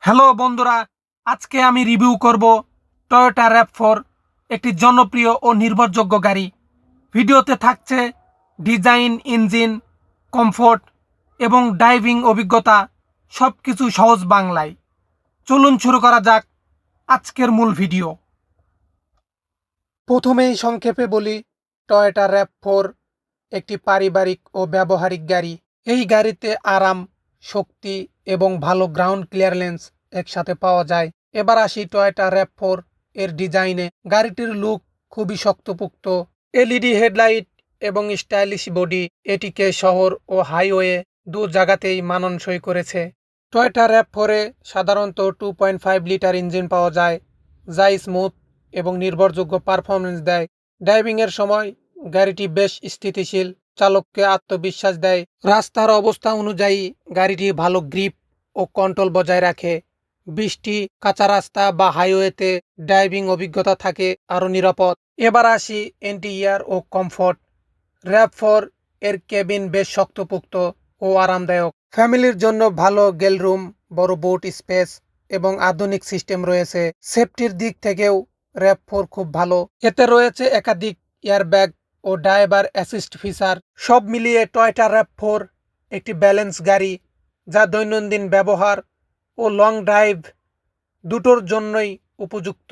Hello বন্ধুরা, আজকে আমি রিভিউ করব টয়োটা RAV4, একটি জনপ্রিয় ও নির্ভরযোগ্য গাড়ি। ভিডিওতে থাকছে ডিজাইন, ইঞ্জিন, কমফোর্ট এবং ড্রাইভিং অভিজ্ঞতা, সব কিছু সহজ বাংলায়। চলুন শুরু করা যাক আজকের মূল ভিডিও। প্রথমেই সংক্ষেপে বলি, টয়োটা RAV4 একটি পারিবারিক ও ব্যবহারিক গাড়ি। এই গাড়িতে আরাম, শক্তি এবং ভালো গ্রাউন্ড ক্লিয়ারেন্স একসাথে পাওয়া যায়। এবার আসি টয়োটা RAV4 এর ডিজাইনে। গাড়িটির লুক খুবই শক্তপোক্ত। এলইডি হেডলাইট এবং স্টাইলিশ বডি এটিকে শহর ও হাইওয়ে দু জায়গাতেই মানানসই করেছে। টয়োটা RAV4 এ সাধারণত 2.5 লিটার ইঞ্জিন পাওয়া যায়, যা স্মুথ এবং নির্ভরযোগ্য পারফরমেন্স দেয়। ড্রাইভিংয়ের সময় গাড়িটি বেশ স্থিতিশীল, চালককে আত্মবিশ্বাস দেয়। রাস্তার অবস্থা অনুযায়ী গাড়িটি ভালো গ্রিপ ও কন্ট্রোল বজায় রাখে। বৃষ্টি, কাঁচা রাস্তা বা হাইওয়েতে ড্রাইভিং অভিজ্ঞতা থাকে আরও নিরাপদ। এবার আসি ইন্টেরিয়র ও কমফোর্ট। RAV4 এর কেবিন বেশ শক্তপোক্ত ও আরামদায়ক। ফ্যামিলির জন্য ভালো গেলরুম, বড় বুট স্পেস এবং আধুনিক সিস্টেম রয়েছে। সেফটির দিক থেকেও RAV4 খুব ভালো। এতে রয়েছে একাধিক এয়ারব্যাগ ও ড্রাইভার অ্যাসিস্ট ফিচার। সব মিলিয়ে টয়োটা RAV4 একটি ব্যালেন্স গাড়ি, যা দৈনন্দিন ব্যবহার ও লং ড্রাইভ দুটোর জন্যই উপযুক্ত।